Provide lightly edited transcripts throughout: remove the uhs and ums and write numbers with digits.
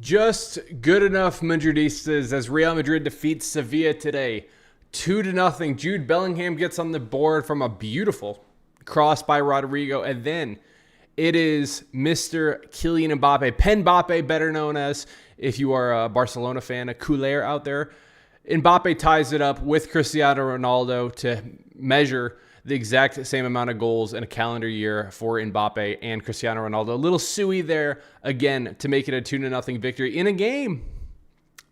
Just good enough, Madridistas, as Real Madrid defeats Sevilla today. 2-0. Jude Bellingham gets on the board from a beautiful cross by Rodrigo. And then it is Mr. Kylian Mbappe, Mbappe, better known as, if you are a Barcelona fan, a culé out there. Mbappe ties it up with Cristiano Ronaldo to measure the exact same amount of goals in a calendar year for Mbappe and Cristiano Ronaldo. A little suey there, again, to make it a 2-0 victory in a game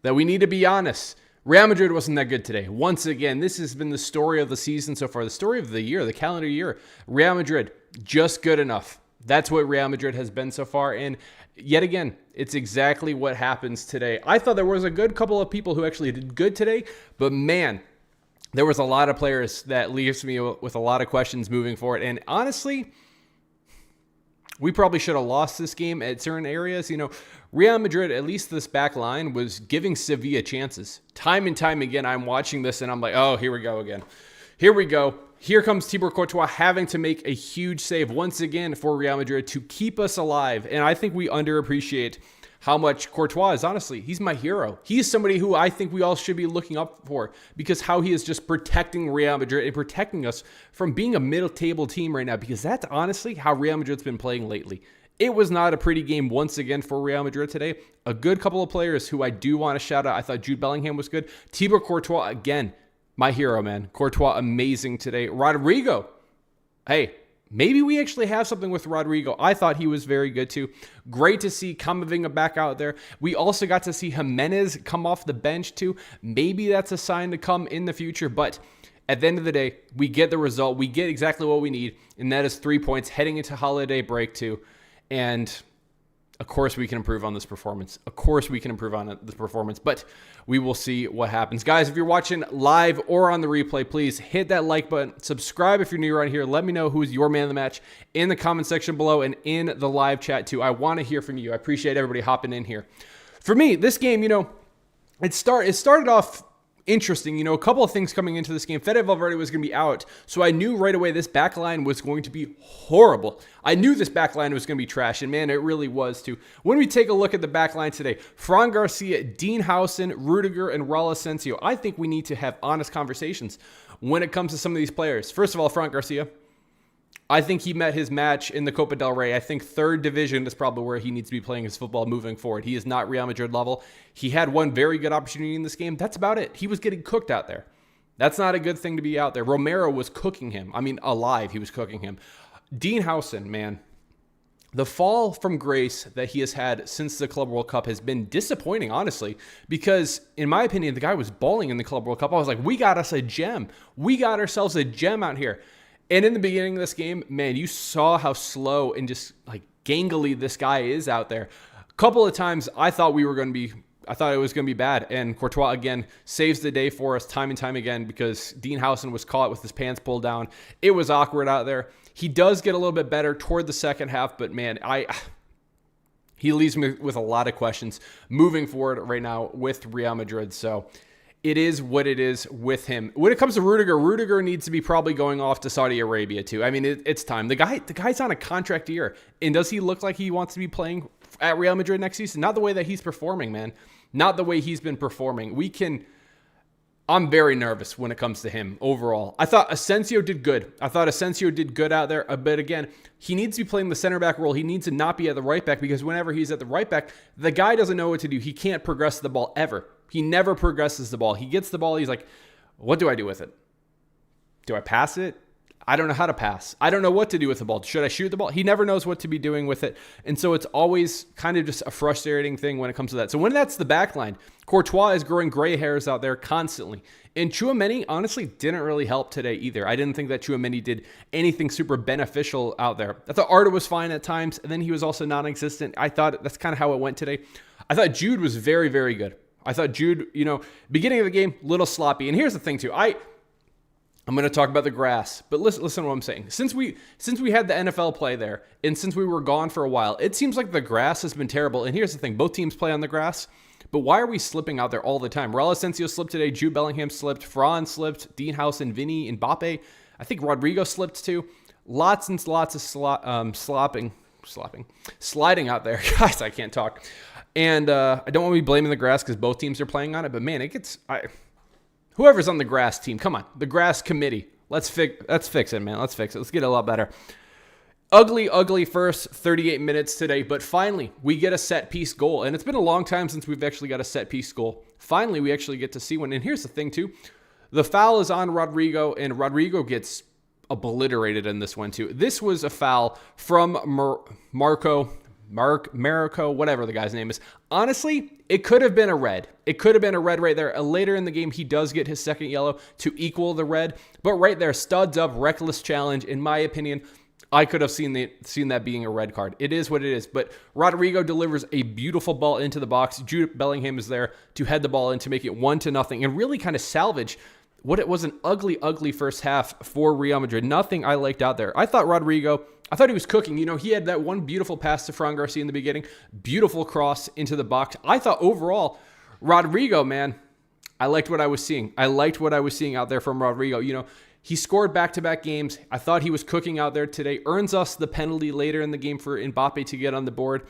that, we need to be honest, Real Madrid wasn't that good today. Once again, this has been the story of the season so far, the story of the year, the calendar year. Real Madrid, just good enough. That's what Real Madrid has been so far. And yet again, it's exactly what happens today. I thought there was a good couple of people who actually did good today, but man, there was a lot of players that leaves me with a lot of questions moving forward. And honestly, we probably should have lost this game at certain areas. You know, Real Madrid, at least this back line, was giving Sevilla chances. Time and time again, I'm watching this and I'm like, oh, here we go again. Here we go. Here comes Thibaut Courtois having to make a huge save once again for Real Madrid to keep us alive. And I think we underappreciate how much Courtois is. Honestly, he's my hero. He's somebody who I think we all should be looking up for, because how he is just protecting Real Madrid and protecting us from being a middle table team right now, because that's honestly how Real Madrid's been playing lately. It was not a pretty game once again for Real Madrid today. A good couple of players who I do want to shout out. I thought Jude Bellingham was good. Thibaut Courtois, again, my hero, man. Courtois, amazing today. Rodrigo, hey, maybe we actually have something with Rodrigo. I thought he was very good too. Great to see Camavinga back out there. We also got to see Jimenez come off the bench too. Maybe that's a sign to come in the future, but at the end of the day, we get the result. We get exactly what we need, and that is 3 points heading into holiday break too. And of course, we can improve on this performance. Of course, we can improve on this performance, but we will see what happens. Guys, if you're watching live or on the replay, please hit that like button. Subscribe if you're new around here. Let me know who's your man of the match in the comment section below and in the live chat too. I want to hear from you. I appreciate everybody hopping in here. For me, this game, you know, it started off interesting. You know, a couple of things coming into this game. Fede Valverde was going to be out, so I knew right away this back line was going to be horrible. I knew this back line was going to be trash, and man, it really was too. When we take a look at the back line today, Fran Garcia, Dean Howson, Rudiger, and Raul Asensio, I think we need to have honest conversations when it comes to some of these players. First of all, Fran Garcia, I think he met his match in the Copa del Rey. I think third division is probably where he needs to be playing his football moving forward. He is not Real Madrid level. He had one very good opportunity in this game. That's about it. He was getting cooked out there. That's not a good thing to be out there. Romero was cooking him. I mean, alive, he was cooking him. Dean Howson, man, the fall from grace that he has had since the Club World Cup has been disappointing, honestly, because in my opinion, the guy was balling in the Club World Cup. I was like, we got us a gem. We got ourselves a gem out here. And in the beginning of this game, man, you saw how slow and just like gangly this guy is out there. A couple of times I thought it was going to be bad. And Courtois, again, saves the day for us time and time again, because Dean Howson was caught with his pants pulled down. It was awkward out there. He does get a little bit better toward the second half, but man, he leaves me with a lot of questions moving forward right now with Real Madrid. So it is what it is with him. When it comes to Rudiger needs to be probably going off to Saudi Arabia too. I mean, it's time. The guy's on a contract year. And does he look like he wants to be playing at Real Madrid next season? Not the way that he's performing, man. Not the way he's been performing. I'm very nervous when it comes to him overall. I thought Asensio did good. Out there. But again, he needs to be playing the center back role. He needs to not be at the right back, because whenever he's at the right back, the guy doesn't know what to do. He can't progress the ball ever. He never progresses the ball. He gets the ball. He's like, what do I do with it? Do I pass it? I don't know how to pass. I don't know what to do with the ball. Should I shoot the ball? He never knows what to be doing with it. And so it's always kind of just a frustrating thing when it comes to that. So when that's the back line, Courtois is growing gray hairs out there constantly. And Tchouaméni honestly didn't really help today either. I didn't think that Tchouaméni did anything super beneficial out there. I thought Arda was fine at times, and then he was also non-existent. I thought that's kind of how it went today. I thought Jude was very, very good. I thought Jude, beginning of the game, little sloppy. And here's the thing too. I'm going to talk about the grass, but listen to what I'm saying. Since we had the NFL play there, and since we were gone for a while, it seems like the grass has been terrible. And here's the thing. Both teams play on the grass, but why are we slipping out there all the time? Raul Asensio slipped today. Jude Bellingham slipped. Fran slipped. Dean Howson, Vinny, Mbappe. I think Rodrigo slipped too. Lots and lots of sliding out there. Guys, I can't talk. And I don't want to be blaming the grass because both teams are playing on it. But, man, whoever's on the grass team, come on. The grass committee. Let's fix it, man. Let's fix it. Let's get it a lot better. Ugly first 38 minutes today, but finally we get a set piece goal. And it's been a long time since we've actually got a set piece goal. Finally, we actually get to see one. And here's the thing too. The foul is on Rodrigo, and Rodrigo gets obliterated in this one too. This was a foul from Marco, whatever the guy's name is. Honestly, it could have been a red. It could have been a red right there. Later in the game, he does get his second yellow to equal the red. But right there, studs up, reckless challenge. In my opinion, I could have seen that being a red card. It is what it is. But Rodrigo delivers a beautiful ball into the box. Jude Bellingham is there to head the ball in to make it 1-0 and really kind of salvage what it was an ugly first half for Real Madrid. Nothing I liked out there. I thought Rodrigo, he was cooking. He had that one beautiful pass to Fran Garcia in the beginning. Beautiful cross into the box. I thought overall, Rodrigo, man, I liked what I was seeing. I liked what I was seeing out there from Rodrigo. He scored back-to-back games. I thought he was cooking out there today. Earns us the penalty later in the game for Mbappe to get on the board.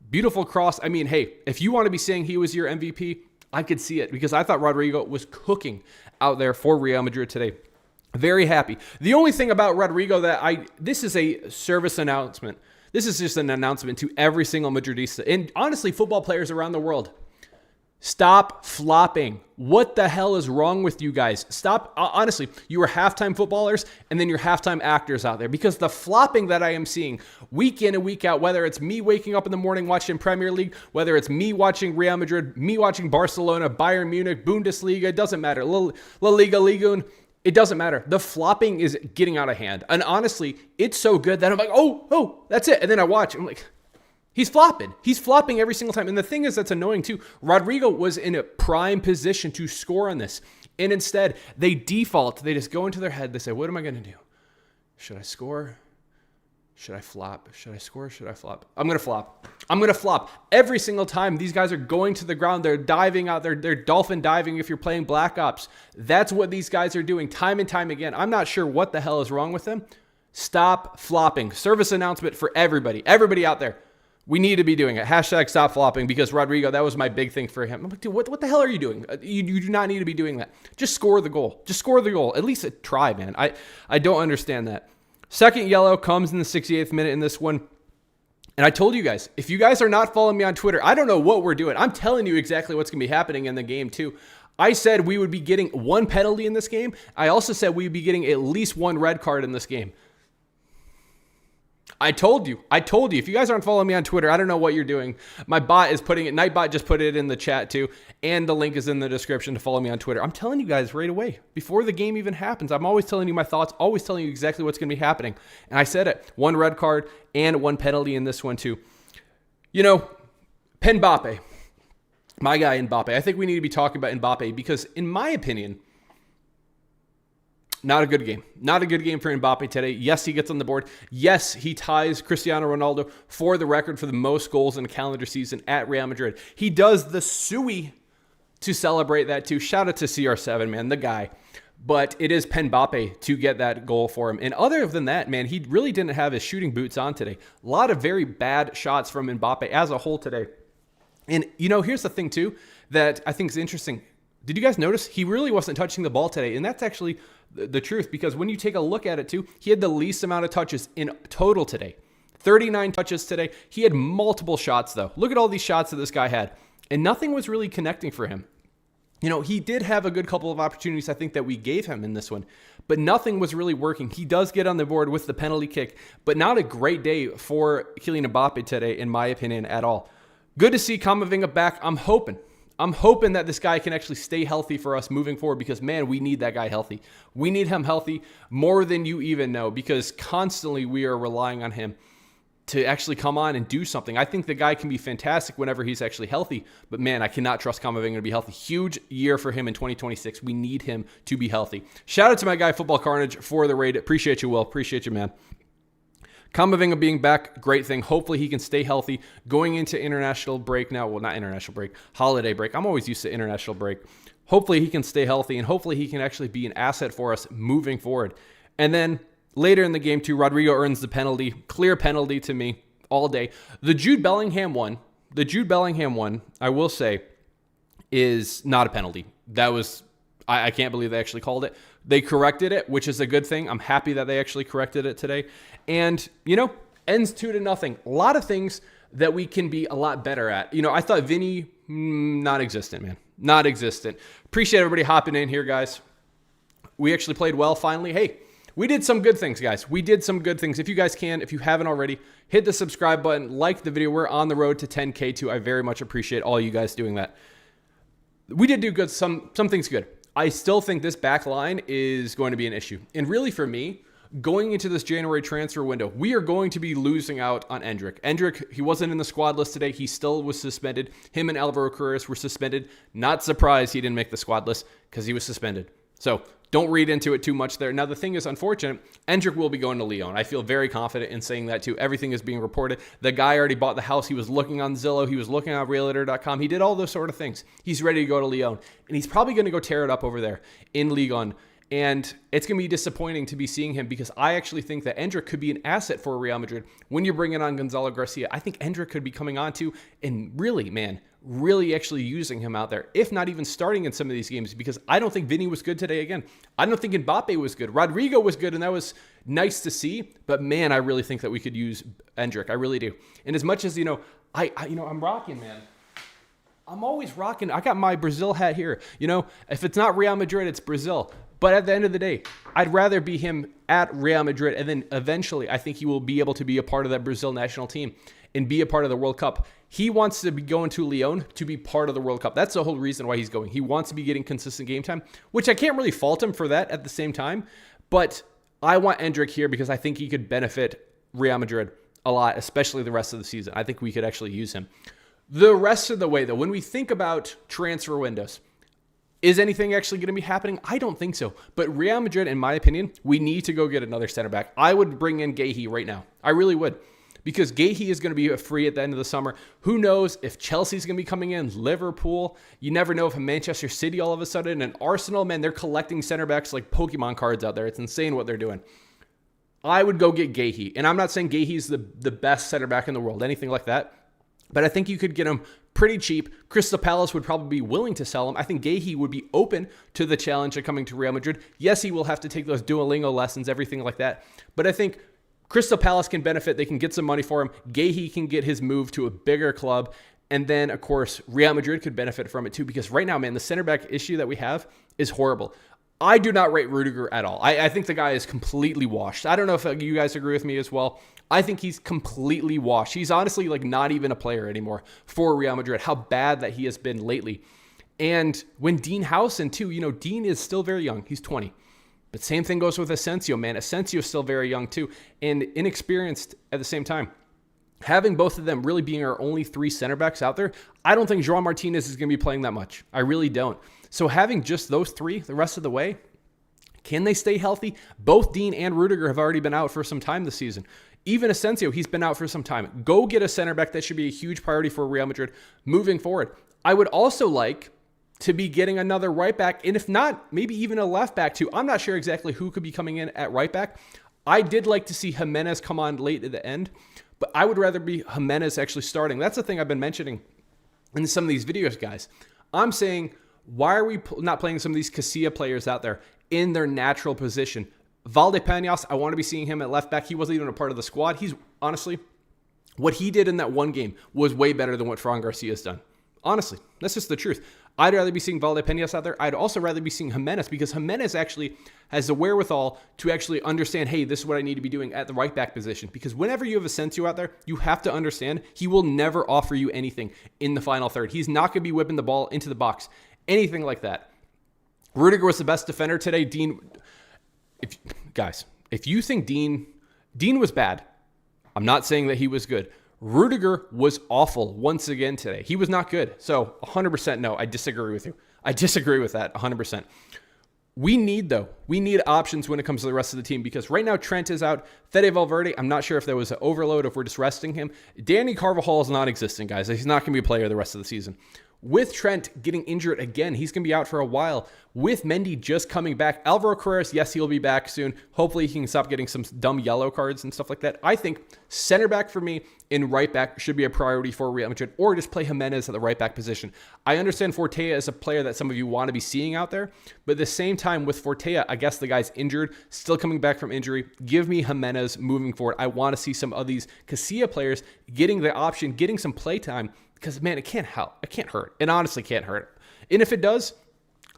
Beautiful cross. I mean, hey, if you want to be saying he was your MVP, I could see it because I thought Rodrigo was cooking out there for Real Madrid today. Very happy. The only thing about Rodrigo this is a service announcement. This is just an announcement to every single Madridista and honestly, football players around the world. Stop flopping. What the hell is wrong with you guys? Stop. Honestly, you are halftime footballers and then you're halftime actors out there because the flopping that I am seeing week in and week out, whether it's me waking up in the morning watching Premier League, whether it's me watching Real Madrid, me watching Barcelona, Bayern Munich, Bundesliga, it doesn't matter. La Liga, Liga, it doesn't matter. The flopping is getting out of hand. And honestly, it's so good that I'm like, oh, that's it. And then I watch. I'm like, he's flopping. He's flopping every single time. And the thing is that's annoying too. Rodrigo was in a prime position to score on this. And instead, they default. They just go into their head. They say, what am I going to do? Should I score? Should I flop? Should I score? Should I flop? I'm going to flop. I'm going to flop. Every single time these guys are going to the ground, they're diving out. They're dolphin diving if you're playing Black Ops. That's what these guys are doing time and time again. I'm not sure what the hell is wrong with them. Stop flopping. Service announcement for everybody. Everybody out there. We need to be doing it. Hashtag stop flopping because Rodrigo, that was my big thing for him. I'm like, dude, what the hell are you doing? You do not need to be doing that. Just score the goal. Just score the goal. At least try, man. I don't understand that. Second yellow comes in the 68th minute in this one. And I told you guys, if you guys are not following me on Twitter, I don't know what we're doing. I'm telling you exactly what's going to be happening in the game too. I said we would be getting one penalty in this game. I also said we'd be getting at least one red card in this game. I told you. If you guys aren't following me on Twitter, I don't know what you're doing. My bot is putting it. Nightbot just put it in the chat too. And the link is in the description to follow me on Twitter. I'm telling you guys right away. Before the game even happens, I'm always telling you my thoughts, always telling you exactly what's going to be happening. And I said it. One red card and one penalty in this one too. Mbappe. My guy Mbappe. I think we need to be talking about Mbappe because in my opinion, not a good game. Not a good game for Mbappe today. Yes, he gets on the board. Yes, he ties Cristiano Ronaldo for the record for the most goals in a calendar season at Real Madrid. He does the suey to celebrate that too. Shout out to CR7, man, the guy. But it is Mbappe to get that goal for him. And other than that, man, he really didn't have his shooting boots on today. A lot of very bad shots from Mbappe as a whole today. And, here's the thing too that I think is interesting. Did you guys notice? He really wasn't touching the ball today. And that's actually the truth because when you take a look at it too, he had the least amount of touches in total today. 39 touches today. He had multiple shots though. Look at all these shots that this guy had. And nothing was really connecting for him. He did have a good couple of opportunities I think that we gave him in this one. But nothing was really working. He does get on the board with the penalty kick. But not a great day for Kylian Mbappe today in my opinion at all. Good to see Camavinga back. I'm hoping that this guy can actually stay healthy for us moving forward because, man, we need that guy healthy. We need him healthy more than you even know because constantly we are relying on him to actually come on and do something. I think the guy can be fantastic whenever he's actually healthy, but, man, I cannot trust Camavinga to be healthy. Huge year for him in 2026. We need him to be healthy. Shout out to my guy, Football Carnage, for the raid. Appreciate you, Will. Appreciate you, man. Camavinga being back, great thing. Hopefully he can stay healthy going into international break now. Well, not international break, holiday break. I'm always used to international break. Hopefully he can stay healthy and hopefully he can actually be an asset for us moving forward. And then later in the game too, Rodrigo earns the penalty. Clear penalty to me all day. The Jude Bellingham one, The Jude Bellingham one, I will say, is not a penalty. That was, I can't believe they actually called it. They corrected it, which is a good thing. I'm happy that they actually corrected it today. And, ends 2-0. A lot of things that we can be a lot better at. I thought Vinny, non-existent, man. Non-existent. Appreciate everybody hopping in here, guys. We actually played well finally. Hey, we did some good things, guys. We did some good things. If you guys can, if you haven't already, hit the subscribe button, like the video. We're on the road to 10K too. I very much appreciate all you guys doing that. We did do good, some things good. I still think this back line is going to be an issue. And really for me, going into this January transfer window, we are going to be losing out on Endrick. Endrick, he wasn't in the squad list today. He still was suspended. Him and Alvaro Carreras were suspended. Not surprised he didn't make the squad list because he was suspended. So don't read into it too much there. Now, the thing is unfortunate. Endrick will be going to Lyon. I feel very confident in saying that too. Everything is being reported. The guy already bought the house. He was looking on Zillow. He was looking on Realtor.com. He did all those sort of things. He's ready to go to Lyon. And he's probably going to go tear it up over there in Ligue 1. And it's going to be disappointing to be seeing him because I actually think that Endrick could be an asset for Real Madrid when you're bringing on Gonzalo Garcia. I think Endrick could be coming on too and really actually using him out there, if not even starting in some of these games, because I don't think Vinny was good today again. I don't think Mbappe was good. Rodrigo was good, and that was nice to see. But, man, I really think that we could use Endrick. I really do. And as much as, I'm rocking, man. I'm always rocking. I got my Brazil hat here. If it's not Real Madrid, it's Brazil. But at the end of the day, I'd rather be him at Real Madrid, and then eventually I think he will be able to be a part of that Brazil national team and be a part of the World Cup. He wants to be going to Lyon to be part of the World Cup. That's the whole reason why he's going. He wants to be getting consistent game time, which I can't really fault him for that at the same time. But I want Endrick here because I think he could benefit Real Madrid a lot, especially the rest of the season. I think we could actually use him. The rest of the way, though, when we think about transfer windows, is anything actually going to be happening? I don't think so. But Real Madrid, in my opinion, we need to go get another center back. I would bring in Guehi right now. I really would. Because Guehi is going to be free at the end of the summer. Who knows if Chelsea's going to be coming in, Liverpool. You never know if Manchester City all of a sudden, and Arsenal, man, they're collecting center backs like Pokemon cards out there. It's insane what they're doing. I would go get Guehi. And I'm not saying Guehi's the best center back in the world, anything like that. But I think you could get him pretty cheap. Crystal Palace would probably be willing to sell him. I think Guehi would be open to the challenge of coming to Real Madrid. Yes, he will have to take those Duolingo lessons, everything like that. But I think Crystal Palace can benefit. They can get some money for him. Guehi can get his move to a bigger club. And then, of course, Real Madrid could benefit from it too. Because right now, man, the center back issue that we have is horrible. I do not rate Rudiger at all. I think the guy is completely washed. I don't know if you guys agree with me as well. I think he's completely washed. He's honestly not even a player anymore for Real Madrid. How bad that he has been lately. And when Dean Howson too, Dean is still very young. He's 20. But same thing goes with Asensio, man. Asensio is still very young too and inexperienced at the same time. Having both of them really being our only three center backs out there, I don't think João Martinez is going to be playing that much. I really don't. So having just those three the rest of the way, can they stay healthy? Both Dean and Rudiger have already been out for some time this season. Even Asensio, he's been out for some time. Go get a center back. That should be a huge priority for Real Madrid moving forward. I would also like to be getting another right back, and if not, maybe even a left back too. I'm not sure exactly who could be coming in at right back. I did like to see Jimenez come on late at the end, but I would rather be Jimenez actually starting. That's the thing I've been mentioning in some of these videos, guys. I'm saying, why are we not playing some of these Casilla players out there in their natural position? Valdepeñas, I want to be seeing him at left back. He wasn't even a part of the squad. He's honestly, what he did in that one game was way better than what Fran Garcia's done. Honestly, that's just the truth. I'd rather be seeing Valdepeñas out there. I'd also rather be seeing Jimenez because Jimenez actually has the wherewithal to actually understand, hey, this is what I need to be doing at the right back position. Because whenever you have Asensio out there, you have to understand he will never offer you anything in the final third. He's not going to be whipping the ball into the box, anything like that. Rudiger was the best defender today. Dean, if you think Dean was bad, I'm not saying that he was good. Rudiger was awful once again today. He was not good. So 100% no, I disagree with you. I disagree with that 100%. We need options when it comes to the rest of the team because right now Trent is out. Fede Valverde, I'm not sure if there was an overload, if we're just resting him. Danny Carvajal is non-existent, guys. He's not going to be a player the rest of the season. With Trent getting injured again, he's going to be out for a while. With Mendy just coming back, Alvaro Carreras, yes, he'll be back soon. Hopefully he can stop getting some dumb yellow cards and stuff like that. I think center back for me and right back should be a priority for Real Madrid, or just play Jimenez at the right back position. I understand Fortea is a player that some of you want to be seeing out there, but at the same time with Fortea, I guess the guy's injured, still coming back from injury. Give me Jimenez moving forward. I want to see some of these Casilla players getting the option, getting some play time, because, man, it can't help. It can't hurt. It honestly can't hurt. And if it does,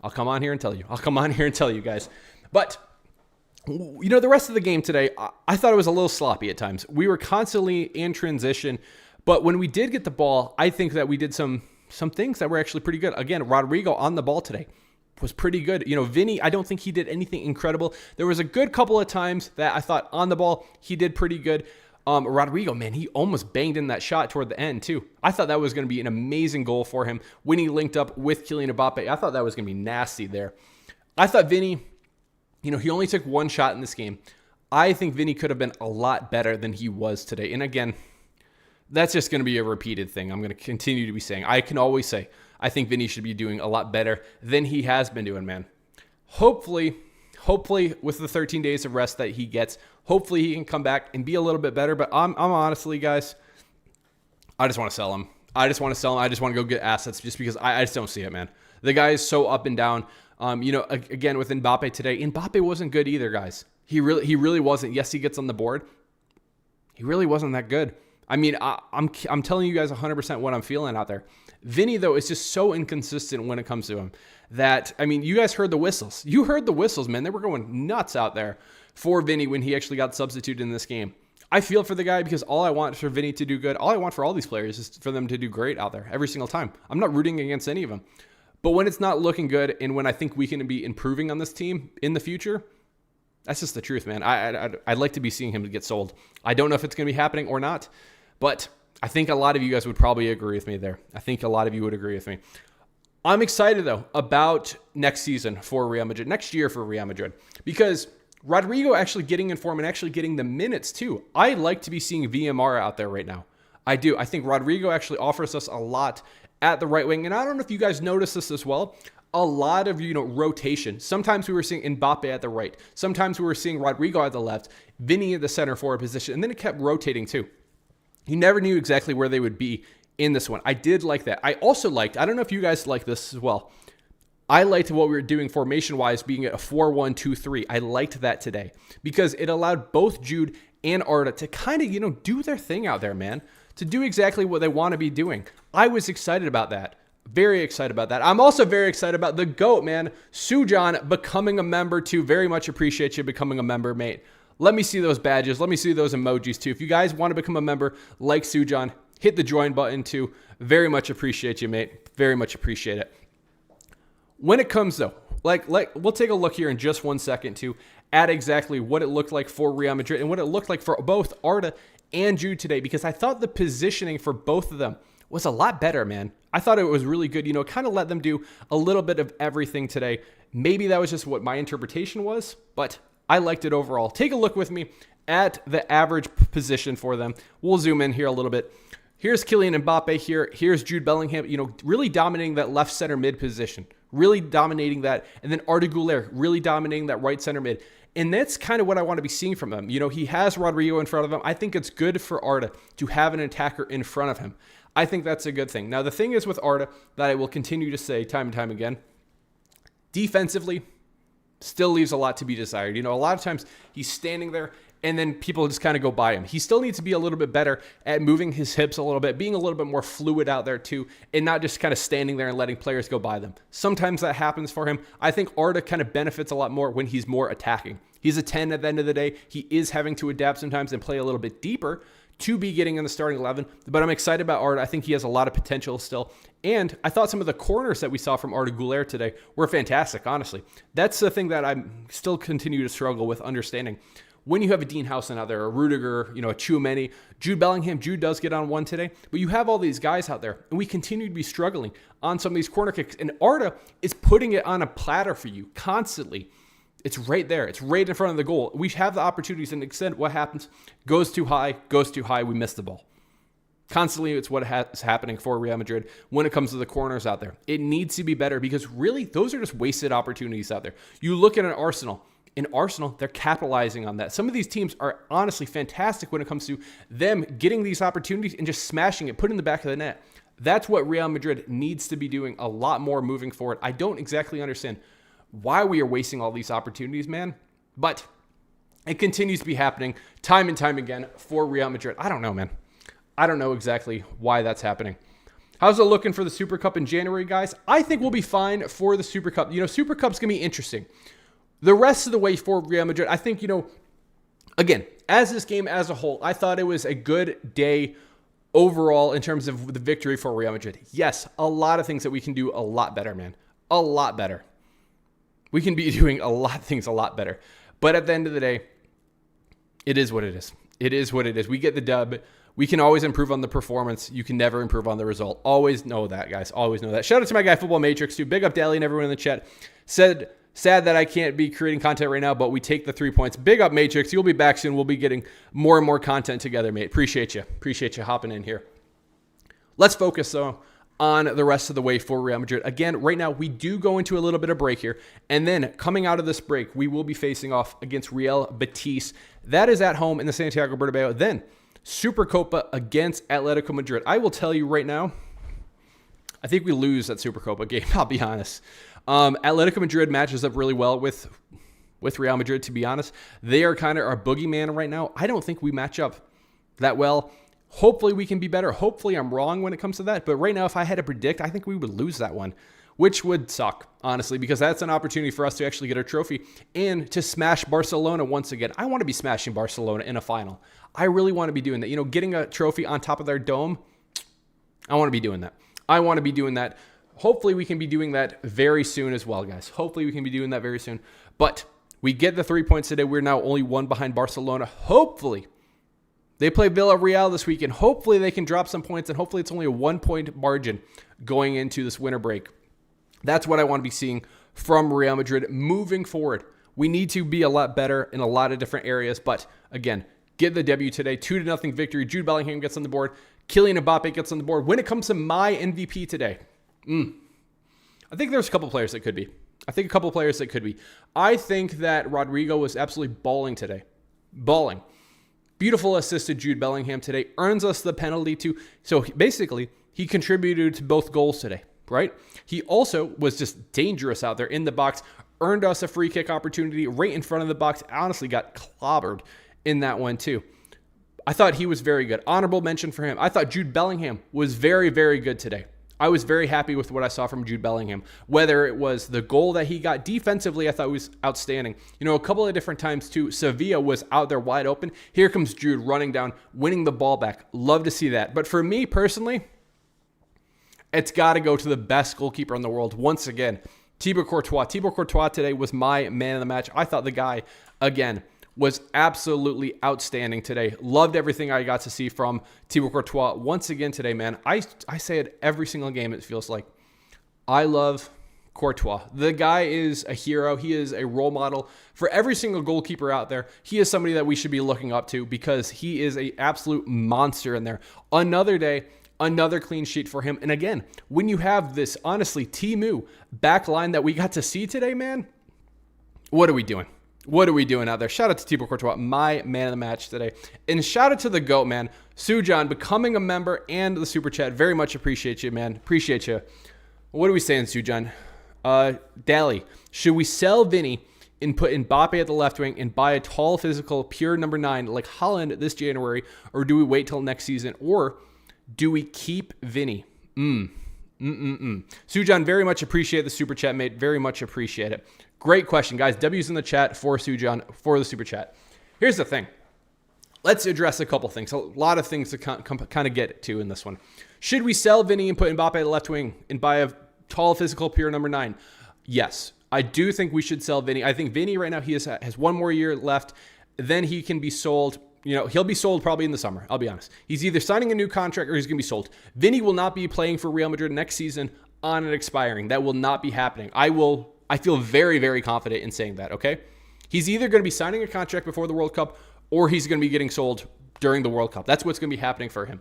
I'll come on here and tell you. I'll come on here and tell you guys. But, you know, the rest of the game today, I thought it was a little sloppy at times. We were constantly in transition. But when we did get the ball, I think that we did some things that were actually pretty good. Again, Rodrigo on the ball today was pretty good. You know, Vinny, I don't think he did anything incredible. There was a good couple of times that I thought on the ball he did pretty good. Rodrigo, man, he almost banged in that shot toward the end, too. I thought that was going to be an amazing goal for him when he linked up with Kylian Mbappe. I thought that was going to be nasty there. I thought Vinny, you know, he only took one shot in this game. I think Vinny could have been a lot better than he was today. And again, that's just going to be a repeated thing. I'm going to continue to be saying. I can always say, I think Vinny should be doing a lot better than he has been doing, man. Hopefully, with the 13 days of rest that he gets, hopefully he can come back and be a little bit better. But I'm honestly, guys, I just want to sell him. I just want to go get assets just because I just don't see it, man. The guy is so up and down. You know, again, with Mbappe today, Mbappe wasn't good either, guys. He really wasn't. Yes, he gets on the board. He really wasn't that good. I mean, I'm telling you guys 100% what I'm feeling out there. Vinny, though, is just so inconsistent when it comes to him that, I mean, you guys heard the whistles. You heard the whistles, man. They were going nuts out there for Vinny when he actually got substituted in this game. I feel for the guy because all I want for Vinny to do good, all I want for all these players is for them to do great out there every single time. I'm not rooting against any of them. But when it's not looking good and when I think we can be improving on this team in the future, that's just the truth, man. I'd like to be seeing him get sold. I don't know if it's going to be happening or not, but I think a lot of you guys would probably agree with me there. I think a lot of you would agree with me. I'm excited, though, about next season for Real Madrid, next year for Real Madrid, because Rodrigo actually getting in form and actually getting the minutes, too. I like to be seeing VMR out there right now. I do. I think Rodrigo actually offers us a lot at the right wing, and I don't know if you guys noticed this as well. A lot of, rotation. Sometimes we were seeing Mbappe at the right. Sometimes we were seeing Rodrigo at the left, Vinny at the center forward position, and then it kept rotating, too. You never knew exactly where they would be in this one. I did like that. I also liked, I don't know if you guys like this as well. I liked what we were doing formation-wise, being at a 4-1-2-3. I liked that today because it allowed both Jude and Arda to kind of, do their thing out there, man, to do exactly what they want to be doing. I was excited about that. Very excited about that. I'm also very excited about the GOAT, man, Sujan becoming a member too. Very much appreciate you becoming a member, mate. Let me see those badges. Let me see those emojis too. If you guys want to become a member like Sujan, hit the join button too. Very much appreciate you, mate. Very much appreciate it. When it comes, though, like we'll take a look here in just 1 second too at exactly what it looked like for Real Madrid and what it looked like for both Arda and Jude today, because I thought the positioning for both of them was a lot better, man. I thought it was really good. Kind of let them do a little bit of everything today. Maybe that was just what my interpretation was, but I liked it overall. Take a look with me at the average position for them. We'll zoom in here a little bit. Here's Kylian Mbappe here. Here's Jude Bellingham, really dominating that left center mid position. Really dominating that. And then Arda Güler really dominating that right center mid. And that's kind of what I want to be seeing from him. He has Rodrigo in front of him. I think it's good for Arda to have an attacker in front of him. I think that's a good thing. Now, the thing is with Arda that I will continue to say time and time again, defensively, still leaves a lot to be desired. A lot of times he's standing there and then people just kind of go by him. He still needs to be a little bit better at moving his hips a little bit, being a little bit more fluid out there too, and not just kind of standing there and letting players go by them. Sometimes that happens for him. I think Arda kind of benefits a lot more when he's more attacking. He's a 10 at the end of the day. He is having to adapt sometimes and play a little bit deeper to be getting in the starting 11, but I'm excited about Arda. I think he has a lot of potential still, and I thought some of the corners that we saw from Arda Güler today were fantastic, honestly. That's the thing that I still continue to struggle with understanding. When you have a Dean Housen out there, a Rudiger, a Tchouameni, Jude Bellingham, Jude does get on one today, but you have all these guys out there, and we continue to be struggling on some of these corner kicks, and Arda is putting it on a platter for you constantly. It's right there. It's right in front of the goal. We have the opportunities, and instead what happens? Goes too high, we miss the ball. Constantly, it's what is happening for Real Madrid when it comes to the corners out there. It needs to be better because really, those are just wasted opportunities out there. You look at an Arsenal. In Arsenal, they're capitalizing on that. Some of these teams are honestly fantastic when it comes to them getting these opportunities and just smashing it, putting it in the back of the net. That's what Real Madrid needs to be doing a lot more moving forward. I don't exactly understand why we are wasting all these opportunities, man. But it continues to be happening time and time again for Real Madrid. I don't know, man. I don't know exactly why that's happening. How's it looking for the Super Cup in January, guys? I think we'll be fine for the Super Cup. Super Cup's going to be interesting. The rest of the way for Real Madrid, I think, again, as this game as a whole, I thought it was a good day overall in terms of the victory for Real Madrid. Yes, a lot of things that we can do a lot better, man. A lot better. We can be doing a lot of things a lot better. But at the end of the day, it is what it is. It is what it is. We get the dub. We can always improve on the performance. You can never improve on the result. Always know that, guys. Always know that. Shout out to my guy, Football Matrix, too. Big up Dally and everyone in the chat. Said, sad that I can't be creating content right now, but we take the 3 points. Big up, Matrix. You'll be back soon. We'll be getting more and more content together, mate. Appreciate you. Appreciate you hopping in here. Let's focus, though, on the rest of the way for Real Madrid. Again, right now, we do go into a little bit of break here. And then, coming out of this break, we will be facing off against Real Betis. That is at home in the Santiago Bernabeu. Then, Supercopa against Atletico Madrid. I will tell you right now, I think we lose that Supercopa game, I'll be honest. Atletico Madrid matches up really well with Real Madrid, to be honest. They are kind of our boogeyman right now. I don't think we match up that well. Hopefully we can be better. Hopefully I'm wrong when it comes to that. But right now, if I had to predict, I think we would lose that one, which would suck, honestly, because that's an opportunity for us to actually get a trophy and to smash Barcelona once again. I want to be smashing Barcelona in a final. I really want to be doing that. Getting a trophy on top of their dome, I want to be doing that. I want to be doing that. Hopefully we can be doing that very soon as well, guys. Hopefully we can be doing that very soon. But we get the 3 points today. We're now only one behind Barcelona. Hopefully they play Villarreal this weekend. Hopefully they can drop some points, and hopefully it's only a 1 point margin going into this winter break. That's what I want to be seeing from Real Madrid moving forward. We need to be a lot better in a lot of different areas. But again, get the debut today. 2-0 victory. Jude Bellingham gets on the board. Kylian Mbappe gets on the board. When it comes to my MVP today, I think there's a couple players that could be. I think that Rodrigo was absolutely balling today. Balling. Beautiful assist to Jude Bellingham today. Earns us the penalty too. So basically, he contributed to both goals today, right? He also was just dangerous out there in the box. Earned us a free kick opportunity right in front of the box. Honestly got clobbered in that one too. I thought he was very good. Honorable mention for him. I thought Jude Bellingham was very, very good today. I was very happy with what I saw from Jude Bellingham. Whether it was the goal that he got defensively, I thought was outstanding. A couple of different times too, Sevilla was out there wide open. Here comes Jude running down, winning the ball back. Love to see that. But for me personally, it's got to go to the best goalkeeper in the world once again, Thibaut Courtois. Thibaut Courtois today was my man of the match. I thought the guy, again, was absolutely outstanding today. Loved everything I got to see from Thibaut Courtois once again today, man. I say it every single game, it feels like. I love Courtois. The guy is a hero. He is a role model for every single goalkeeper out there. He is somebody that we should be looking up to because he is an absolute monster in there. Another day, another clean sheet for him. And again, when you have this, honestly, Timu back line that we got to see today, man, what are we doing? What are we doing out there? Shout out to Thibaut Courtois, my man of the match today. And shout out to the GOAT, man. Sujan, becoming a member and the super chat. Very much appreciate you, man. Appreciate you. What are we saying, Sujan? Dally, should we sell Vinny and put Mbappe at the left wing and buy a tall, physical, pure number 9 like Hala this January? Or do we wait till next season? Or do we keep Vinny? Sujan, very much appreciate the super chat, mate. Very much appreciate it. Great question, guys. W's in the chat for Sujan for the super chat. Here's the thing. Let's address a couple things. A lot of things to kind of get to in this one. Should we sell Vinny and put Mbappe at the left wing and buy a tall, physical, pure number 9? Yes, I do think we should sell Vinny. I think Vinny right now, he has one more year left. Then he can be sold. He'll be sold probably in the summer. I'll be honest. He's either signing a new contract or he's going to be sold. Vinny will not be playing for Real Madrid next season on an expiring. That will not be happening. I feel very, very confident in saying that, okay? He's either going to be signing a contract before the World Cup or he's going to be getting sold during the World Cup. That's what's going to be happening for him.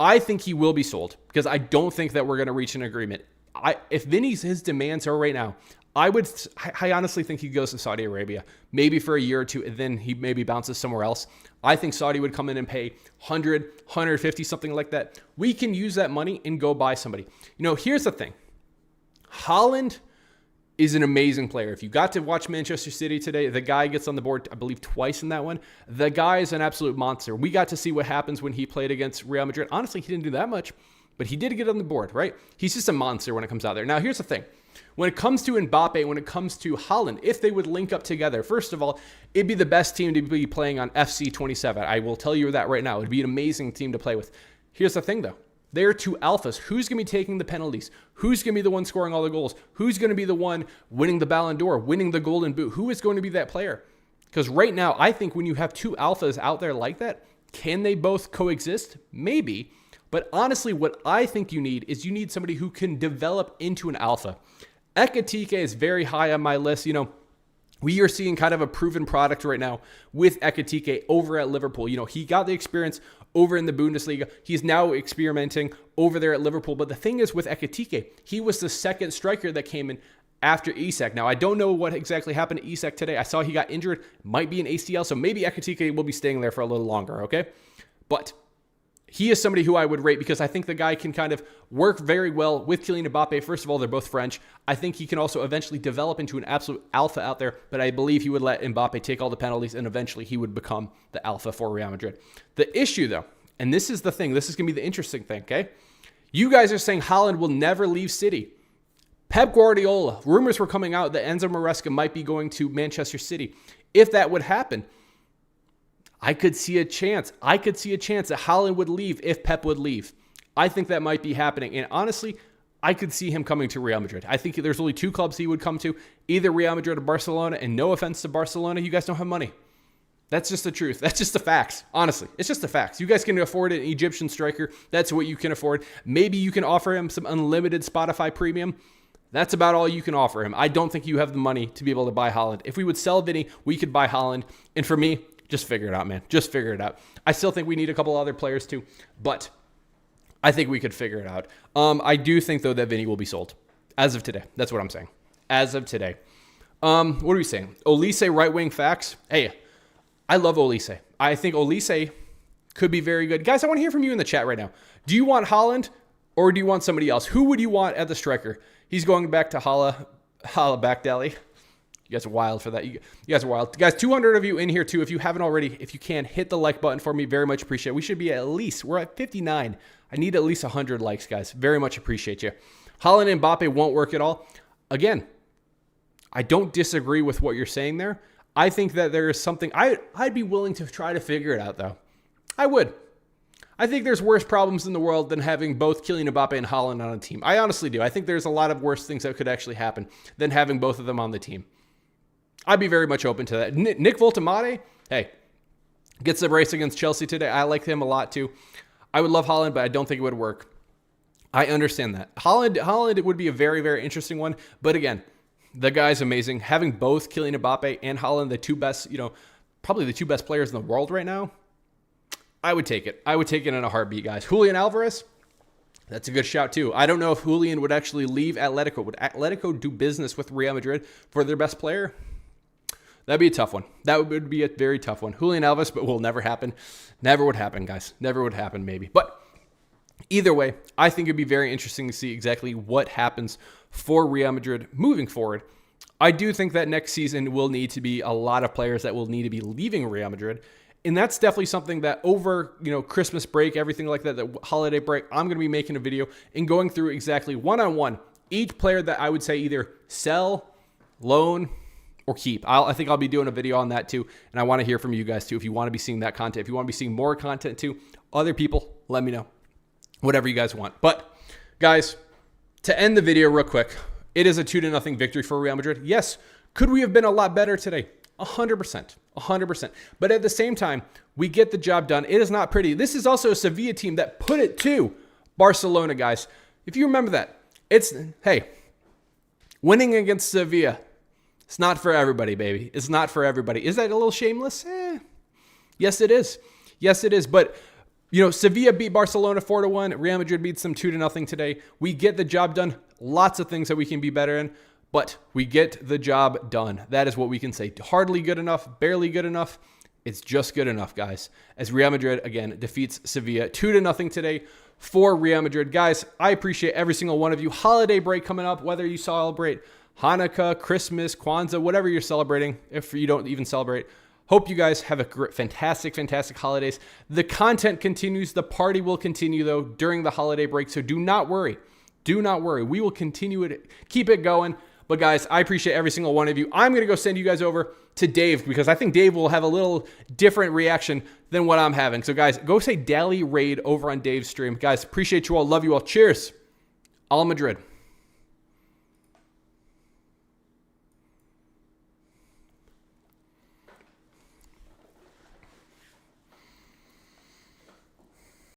I think he will be sold because I don't think that we're going to reach an agreement. If his demands are right now, I honestly think he goes to Saudi Arabia, maybe for a year or two, and then he maybe bounces somewhere else. I think Saudi would come in and pay 100, 150, something like that. We can use that money and go buy somebody. Here's the thing. Haaland is an amazing player. If you got to watch Manchester City today, the guy gets on the board, I believe, twice in that one. The guy is an absolute monster. We got to see what happens when he played against Real Madrid. Honestly, he didn't do that much, but he did get on the board, right? He's just a monster when it comes out there. Now, here's the thing. When it comes to Mbappe, when it comes to Haaland, if they would link up together, first of all, it'd be the best team to be playing on FC 27. I will tell you that right now. It'd be an amazing team to play with. Here's the thing, though. They're two alphas. Who's going to be taking the penalties? Who's going to be the one scoring all the goals? Who's going to be the one winning the Ballon d'Or, winning the Golden Boot? Who is going to be that player? Because right now, I think when you have two alphas out there like that, can they both coexist? Maybe. But honestly, what I think you need somebody who can develop into an alpha. Ekitike is very high on my list. We are seeing kind of a proven product right now with Ekitike over at Liverpool. He got the experience over in the Bundesliga. He's now experimenting over there at Liverpool. But the thing is with Ekitike, he was the second striker that came in after Isak. Now, I don't know what exactly happened to Isak today. I saw he got injured. Might be an ACL, so maybe Ekitike will be staying there for a little longer, okay? But he is somebody who I would rate because I think the guy can kind of work very well with Kylian Mbappe. First of all, they're both French. I think he can also eventually develop into an absolute alpha out there, but I believe he would let Mbappe take all the penalties and eventually he would become the alpha for Real Madrid. The issue, though, and this is the thing, this is going to be the interesting thing, okay? You guys are saying Haaland will never leave City. Pep Guardiola, rumors were coming out that Enzo Maresca might be going to Manchester City. If that would happen, I could see a chance. that Haaland would leave if Pep would leave. I think that might be happening. And honestly, I could see him coming to Real Madrid. I think there's only two clubs he would come to, either Real Madrid or Barcelona. And no offense to Barcelona, you guys don't have money. That's just the truth. That's just the facts. Honestly, it's just the facts. You guys can afford an Egyptian striker. That's what you can afford. Maybe you can offer him some unlimited Spotify premium. That's about all you can offer him. I don't think you have the money to be able to buy Haaland. If we would sell Vinny, we could buy Haaland. And for me, just figure it out, man. Just figure it out. I still think we need a couple other players too, but I think we could figure it out. I do think, though, that Vinny will be sold. As of today. That's what I'm saying. As of today. What are we saying? Olise, right-wing facts. Hey, I love Olise. I think Olise could be very good. Guys, I want to hear from you in the chat right now. Do you want Haaland or do you want somebody else? Who would you want at the striker? He's going back to Hala back Dally. You guys are wild for that. You guys are wild. Guys, 200 of you in here too. If you haven't already, if you can, hit the like button for me. Very much appreciate it. We should be at least, we're at 59. I need at least 100 likes, guys. Very much appreciate you. Haaland and Mbappe won't work at all. Again, I don't disagree with what you're saying there. I think that there is something, I'd be willing to try to figure it out though. I would. I think there's worse problems in the world than having both Kylian Mbappe and Haaland on a team. I honestly do. I think there's a lot of worse things that could actually happen than having both of them on the team. I'd be very much open to that. Nick Voltemade, hey, gets the brace against Chelsea today. I like him a lot too. I would love Haaland, but I don't think it would work. I understand that. Haaland, it would be a very, very interesting one. But again, the guy's amazing. Having both Kylian Mbappe and Haaland, the two best, probably the two best players in the world right now, I would take it. I would take it in a heartbeat, guys. Julian Alvarez, that's a good shout too. I don't know if Julian would actually leave Atletico. Would Atletico do business with Real Madrid for their best player? That'd be a tough one. That would be a very tough one. Julian Alvarez, but will never happen. Never would happen, guys. Never would happen, maybe. But either way, I think it'd be very interesting to see exactly what happens for Real Madrid moving forward. I do think that next season will need to be a lot of players that will need to be leaving Real Madrid. And that's definitely something that over, Christmas break, everything like that, the holiday break, I'm going to be making a video and going through exactly one-on-one each player that I would say either sell, loan, or keep. I think I'll be doing a video on that too. And I want to hear from you guys too. If you want to be seeing that content, if you want to be seeing more content too, other people, let me know. Whatever you guys want. But guys, to end the video real quick, it is a 2-0 victory for Real Madrid. Yes. Could we have been a lot better today? 100%. 100%. But at the same time, we get the job done. It is not pretty. This is also a Sevilla team that put it to Barcelona, guys. If you remember that, hey, winning against Sevilla, it's not for everybody, baby. It's not for everybody. Is that a little shameless? Yes, it is. Yes, it is. But Sevilla beat Barcelona 4-1. Real Madrid beats them 2-0 today. We get the job done. Lots of things that we can be better in, but we get the job done. That is what we can say. Hardly good enough, barely good enough. It's just good enough, guys. As Real Madrid, again, defeats Sevilla 2-0 today for Real Madrid. Guys, I appreciate every single one of you. Holiday break coming up, whether you celebrate Hanukkah, Christmas, Kwanzaa, whatever you're celebrating, if you don't even celebrate. Hope you guys have a fantastic, fantastic holidays. The content continues. The party will continue, though, during the holiday break. So do not worry. Do not worry. We will continue it, keep it going. But, guys, I appreciate every single one of you. I'm going to go send you guys over to Dave because I think Dave will have a little different reaction than what I'm having. So, guys, go say Dally Raid over on Dave's stream. Guys, appreciate you all. Love you all. Cheers. Al Madrid.